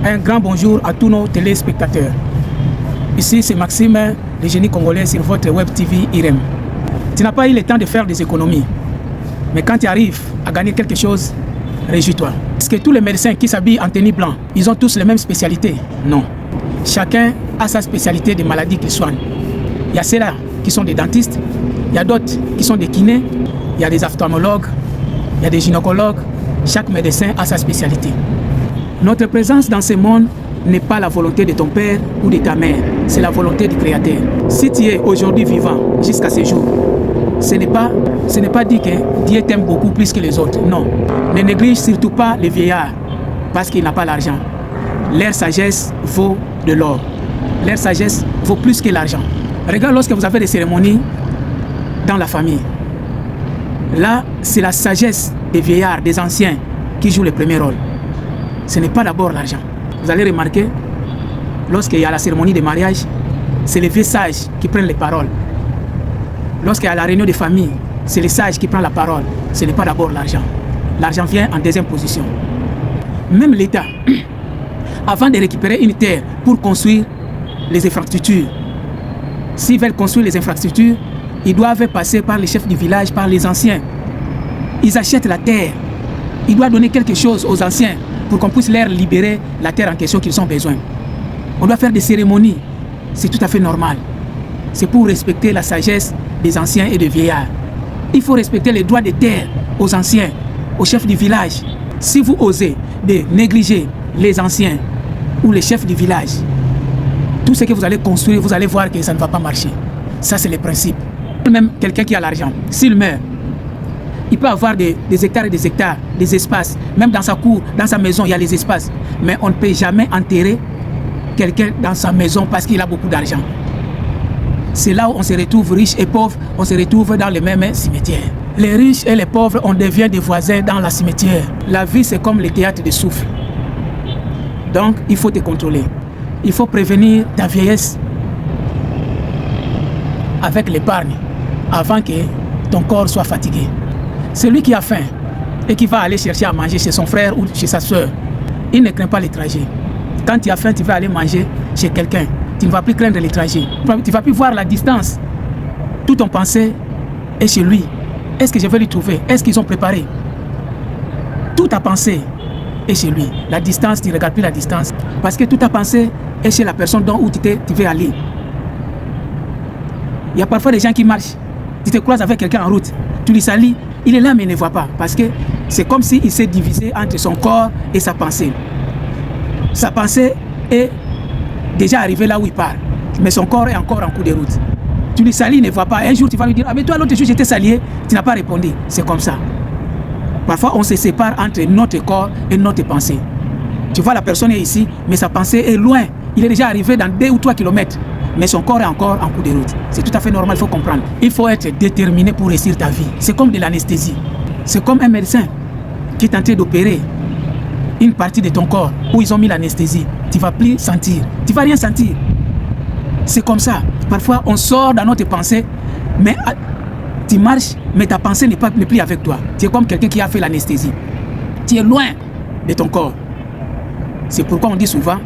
Un grand bonjour à tous nos téléspectateurs. Ici, c'est Maxime, le génie congolais sur votre web TV IREM. Tu n'as pas eu le temps de faire des économies. Mais quand tu arrives à gagner quelque chose, réjouis-toi. Est-ce que tous les médecins qui s'habillent en tenue blanc, ils ont tous les mêmes spécialités? Non. Chacun a sa spécialité des maladies qu'il soigne. Il y a ceux-là qui sont des dentistes, il y a d'autres qui sont des kinés, il y a des ophtalmologues, il y a des gynécologues. Chaque médecin a sa spécialité. Notre présence dans ce monde n'est pas la volonté de ton père ou de ta mère, c'est la volonté du Créateur. Si tu es aujourd'hui vivant jusqu'à ce jour, ce n'est pas dit que Dieu t'aime beaucoup plus que les autres. Non. Ne néglige surtout pas les vieillards parce qu'ils n'ont pas l'argent. Leur sagesse vaut de l'or. Leur sagesse vaut plus que l'argent. Regarde lorsque vous avez des cérémonies dans la famille. Là, c'est la sagesse des vieillards, des anciens qui joue le premier rôle. Ce n'est pas d'abord l'argent. Vous allez remarquer, lorsqu'il y a la cérémonie de mariage, c'est les vieux sages qui prennent les paroles. Lorsqu'il y a la réunion de famille, c'est les sages qui prennent la parole. Ce n'est pas d'abord l'argent. L'argent vient en deuxième position. Même l'État, avant de récupérer une terre pour construire les infrastructures, s'ils veulent construire les infrastructures, ils doivent passer par les chefs du village, par les anciens. Ils achètent la terre. Ils doivent donner quelque chose aux anciens pour qu'on puisse leur libérer la terre en question qu'ils ont besoin. On doit faire des cérémonies. C'est tout à fait normal. C'est pour respecter la sagesse des anciens et des vieillards. Il faut respecter les droits des terres aux anciens, aux chefs du village. Si vous osez de négliger les anciens ou les chefs du village, tout ce que vous allez construire, vous allez voir que ça ne va pas marcher. Ça, c'est le principe. Même quelqu'un qui a l'argent, s'il meurt, il peut avoir des hectares et des hectares, des espaces. Même dans sa cour, dans sa maison, il y a les espaces. Mais on ne peut jamais enterrer quelqu'un dans sa maison parce qu'il a beaucoup d'argent. C'est là où on se retrouve riches et pauvres, on se retrouve dans les mêmes cimetières. Les riches et les pauvres, on devient des voisins dans la cimetière. La vie, c'est comme le théâtre de souffle. Donc, il faut te contrôler. Il faut prévenir ta vieillesse avec l'épargne avant que ton corps soit fatigué. Celui qui a faim et qui va aller chercher à manger chez son frère ou chez sa soeur, il ne craint pas les trajets. Quand tu as faim, tu vas aller manger chez quelqu'un. Tu ne vas plus craindre les trajets. Tu ne vas plus voir la distance. Tout ton pensée est chez lui. Est-ce que je vais lui trouver? Est-ce qu'ils ont préparé? Toute ta pensée est chez lui. La distance, tu ne regardes plus la distance. Parce que toute ta pensée est chez la personne où tu veux aller. Il y a parfois des gens qui marchent. Tu te croises avec quelqu'un en route. Tu lui salis. Il est là mais il ne voit pas. Parce que c'est comme s'il s'est divisé entre son corps et sa pensée. Sa pensée est déjà arrivée là où il part. Mais son corps est encore en cours de route. Tu lui salis, il ne voit pas. Un jour, tu vas lui dire, ah mais toi l'autre jour, j'étais salié. Tu n'as pas répondu. C'est comme ça. Parfois, on se sépare entre notre corps et notre pensée. Tu vois, la personne est ici, mais sa pensée est loin. Il est déjà arrivé dans 2 ou 3 kilomètres. Mais son corps est encore en cours de route. C'est tout à fait normal, il faut comprendre. Il faut être déterminé pour réussir ta vie. C'est comme de l'anesthésie. C'est comme un médecin qui est en train d'opérer une partie de ton corps où ils ont mis l'anesthésie. Tu ne vas plus sentir. Tu ne vas rien sentir. C'est comme ça. Parfois, on sort dans notre pensée, mais tu marches, mais ta pensée n'est plus avec toi. Tu es comme quelqu'un qui a fait l'anesthésie. Tu es loin de ton corps. C'est pourquoi on dit souvent,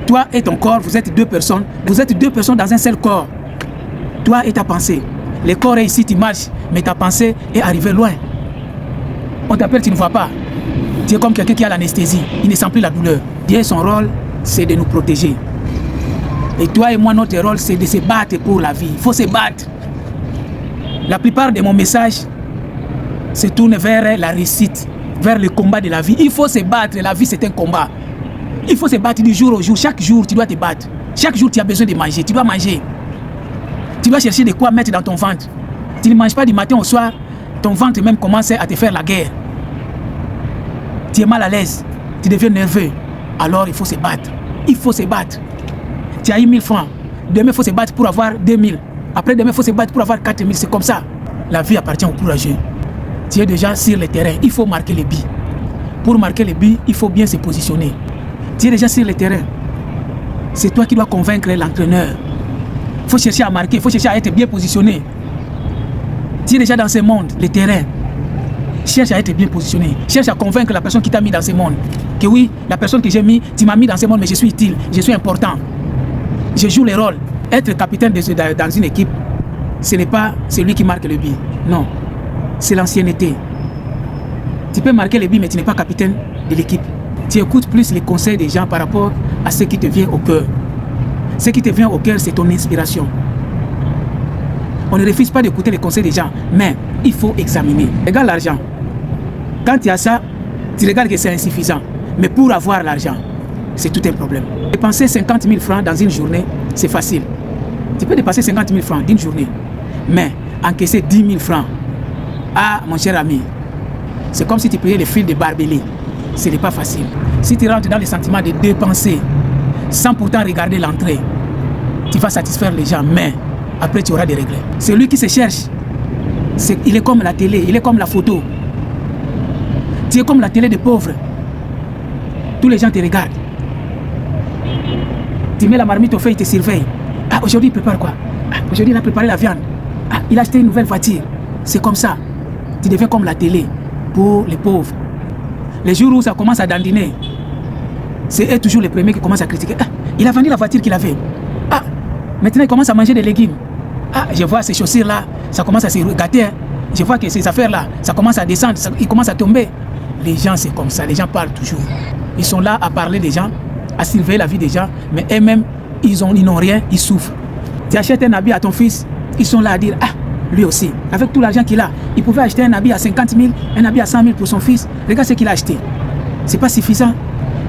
toi et ton corps, vous êtes 2 personnes. Vous êtes 2 personnes dans un seul corps. Toi et ta pensée. Le corps est ici, tu marches, mais ta pensée est arrivée loin. On t'appelle, tu ne vois pas. Tu es comme quelqu'un qui a l'anesthésie. Il ne sent plus la douleur. Dieu, son rôle, c'est de nous protéger. Et toi et moi, notre rôle, c'est de se battre pour la vie. Il faut se battre. La plupart de mon message se tourne vers la réussite, vers le combat de la vie. Il faut se battre. La vie, c'est un combat. Il faut se battre du jour au jour. Chaque jour, tu dois te battre. Chaque jour, tu as besoin de manger. Tu dois manger. Tu dois chercher de quoi mettre dans ton ventre. Tu ne manges pas du matin au soir. Ton ventre même commence à te faire la guerre. Tu es mal à l'aise. Tu deviens nerveux. Alors, il faut se battre. Il faut se battre. Tu as eu 1000 francs. Demain, il faut se battre pour avoir 2000. Après, demain, il faut se battre pour avoir 4000. C'est comme ça. La vie appartient aux courageux. Tu es déjà sur le terrain. Il faut marquer les buts. Pour marquer les buts, il faut bien se positionner. Tu es déjà sur le terrain. C'est toi qui dois convaincre l'entraîneur. Il faut chercher à marquer. Il faut chercher à être bien positionné. Tu es déjà dans ce monde, le terrain. cherche à être bien positionné. Cherche à convaincre la personne qui t'a mis dans ce monde. Que oui, la personne que j'ai mis, tu m'as mis dans ce monde, mais je suis utile, je suis important. Je joue les rôles. Être capitaine dans une équipe, ce n'est pas celui qui marque le but. Non, c'est l'ancienneté. Tu peux marquer le but, mais tu n'es pas capitaine de l'équipe. Tu écoutes plus les conseils des gens par rapport à ce qui te vient au cœur. Ce qui te vient au cœur, c'est ton inspiration. On ne refuse pas d'écouter les conseils des gens, mais il faut examiner. Regarde l'argent. Quand tu as ça, tu regardes que c'est insuffisant. Mais pour avoir l'argent, c'est tout un problème. Dépenser 50 000 francs dans une journée, c'est facile. Tu peux dépenser 50 000 francs d'une journée, mais encaisser 10 000 francs. Ah, mon cher ami, c'est comme si tu payais les fils de barbelé. Ce n'est pas facile. Si tu rentres dans le sentiment de dépenser, sans pourtant regarder l'entrée, tu vas satisfaire les gens, mais après tu auras des regrets. Celui qui se cherche, il est comme la télé, il est comme la photo. Tu es comme la télé des pauvres. Tous les gens te regardent. Tu mets la marmite au feu, ils te surveillent. Ah, aujourd'hui il prépare quoi? Ah, aujourd'hui il a préparé la viande. Ah, il a acheté une nouvelle voiture. C'est comme ça. Tu deviens comme la télé pour les pauvres. Les jours où ça commence à dandiner, c'est eux toujours les premiers qui commencent à critiquer. Ah, il a vendu la voiture qu'il avait. Ah, maintenant il commence à manger des légumes. Ah, je vois ces chaussures-là, ça commence à se gâter. Hein. Je vois que ces affaires-là, ça commence à descendre, ils commencent à tomber. Les gens, c'est comme ça, les gens parlent toujours. Ils sont là à parler des gens, à surveiller la vie des gens, mais eux-mêmes, ils n'ont rien, ils souffrent. Tu achètes un habit à ton fils, ils sont là à dire, ah, lui aussi, avec tout l'argent qu'il a, il pouvait acheter un habit à 50 000, un habit à 100 000 pour son fils. Regarde ce qu'il a acheté. C'est pas suffisant.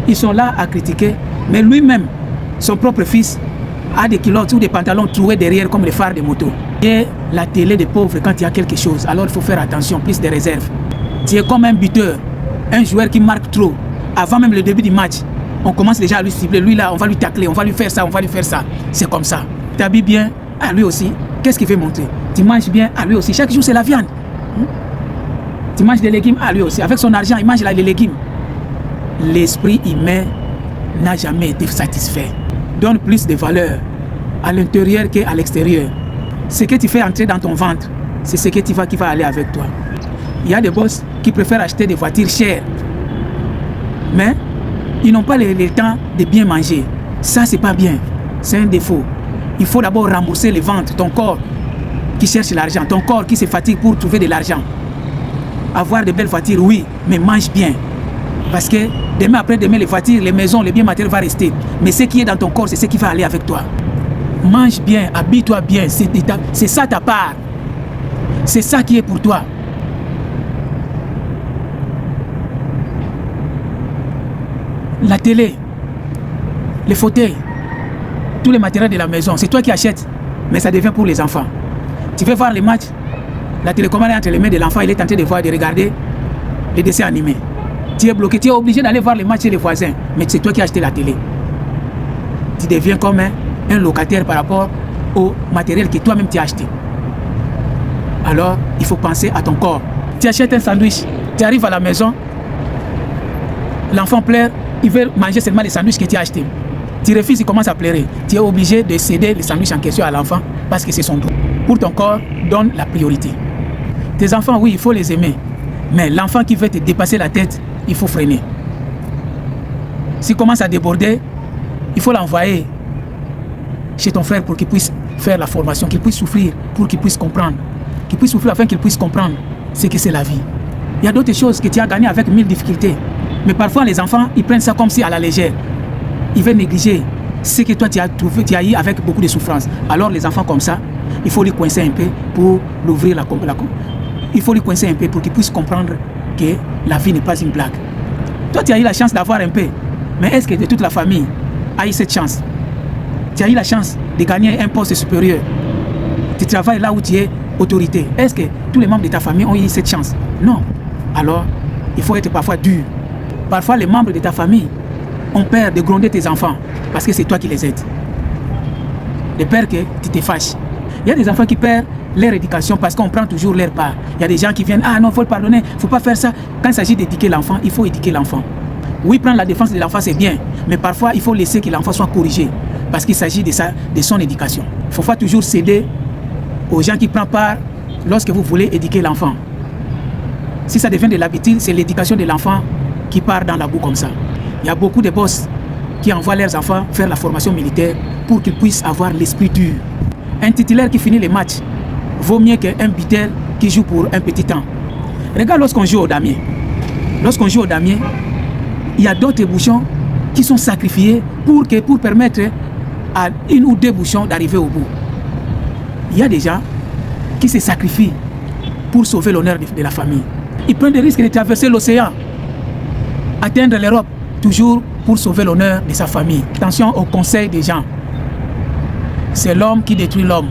Ils sont là à critiquer, mais lui-même, son propre fils, a des culottes ou des pantalons troués derrière comme les phares de moto. Et la télé des pauvres quand il y a quelque chose, alors il faut faire attention, plus de réserve. Tu es comme un buteur, un joueur qui marque trop. Avant même le début du match, on commence déjà à lui cibler. Lui là, on va lui tacler, on va lui faire ça, on va lui faire ça. C'est comme ça. Tu t'habilles bien, à lui aussi. Qu'est-ce qu'il fait montrer? Tu manges bien, à lui aussi. Chaque jour, c'est la viande. Tu manges des légumes, à lui aussi. Avec son argent, il mange là, les légumes. L'esprit humain n'a jamais été satisfait. Donne plus de valeur à l'intérieur qu'à l'extérieur. Ce que tu fais entrer dans ton ventre, c'est ce que qui va aller avec toi. Il y a des boss qui préfèrent acheter des voitures chères, mais ils n'ont pas le temps de bien manger. Ça, c'est pas bien. C'est un défaut. Il faut d'abord rembourser le ventre, ton corps qui cherche l'argent, ton corps qui se fatigue pour trouver de l'argent. Avoir de belles voitures, oui, mais mange bien. Parce que demain, après-demain, les voitures, les maisons, les biens matériels vont rester. Mais ce qui est dans ton corps, c'est ce qui va aller avec toi. Mange bien, habille-toi bien. C'est ça ta part. C'est ça qui est pour toi. La télé, les fauteuils, tous les matériels de la maison, c'est toi qui achètes. Mais ça devient pour les enfants. Tu veux voir les matchs, la télécommande est entre les mains de l'enfant, il est en train de regarder les dessins animés. Tu es bloqué, tu es obligé d'aller voir les matchs chez les voisins, mais c'est toi qui as acheté la télé. Tu deviens comme un locataire par rapport au matériel que toi-même tu as acheté. Alors, il faut penser à ton corps. Tu achètes un sandwich, tu arrives à la maison, l'enfant pleure, il veut manger seulement les sandwichs que tu as achetés. Tu refuses, il commence à pleurer. Tu es obligé de céder les sandwichs en question à l'enfant parce que c'est son droit. Pour ton corps, donne la priorité. Tes enfants, oui, il faut les aimer. Mais l'enfant qui veut te dépasser la tête, il faut freiner. S'il commence à déborder, il faut l'envoyer chez ton frère pour qu'il puisse faire la formation, qu'il puisse souffrir, pour qu'il puisse comprendre. Qu'il puisse souffrir afin qu'il puisse comprendre ce que c'est la vie. Il y a d'autres choses que tu as gagnées avec 1000 difficultés. Mais parfois, les enfants, ils prennent ça comme si à la légère. Ils veulent négliger ce que toi, tu as trouvé, tu as eu avec beaucoup de souffrance. Alors, les enfants comme ça, il faut les coincer un peu pour l'ouvrir la il faut les coincer un peu pour qu'ils puissent comprendre que la vie n'est pas une blague. Toi, tu as eu la chance d'avoir un peu. Mais est-ce que toute la famille a eu cette chance? Tu as eu la chance de gagner un poste supérieur. Tu travailles là où tu es autorité. Est-ce que tous les membres de ta famille ont eu cette chance? Non. Alors, il faut être parfois dur. Parfois, les membres de ta famille ont peur de gronder tes enfants parce que c'est toi qui les aides. De peur que tu te fâches. Il y a des enfants qui perdent leur éducation parce qu'on prend toujours leur part. Il y a des gens qui viennent, ah non, il faut le pardonner, il ne faut pas faire ça. Quand il s'agit d'éduquer l'enfant, il faut éduquer l'enfant. Oui, prendre la défense de l'enfant, c'est bien, mais parfois, il faut laisser que l'enfant soit corrigé parce qu'il s'agit de son éducation. Il ne faut pas toujours céder aux gens qui prennent part lorsque vous voulez éduquer l'enfant. Si ça devient de l'habitude, c'est l'éducation de l'enfant qui part dans la boue comme ça. Il y a beaucoup de boss qui envoient leurs enfants faire la formation militaire pour qu'ils puissent avoir l'esprit dur. Un titulaire qui finit les matchs vaut mieux qu'un buteur qui joue pour un petit temps. Regarde lorsqu'on joue au damier. Lorsqu'on joue au damier, il y a d'autres bouchons qui sont sacrifiés pour permettre à une ou deux bouchons d'arriver au bout. Il y a des gens qui se sacrifient pour sauver l'honneur de la famille. Ils prennent des risques de traverser l'océan, atteindre l'Europe, toujours pour sauver l'honneur de sa famille. Attention aux conseils des gens. C'est l'homme qui détruit l'homme.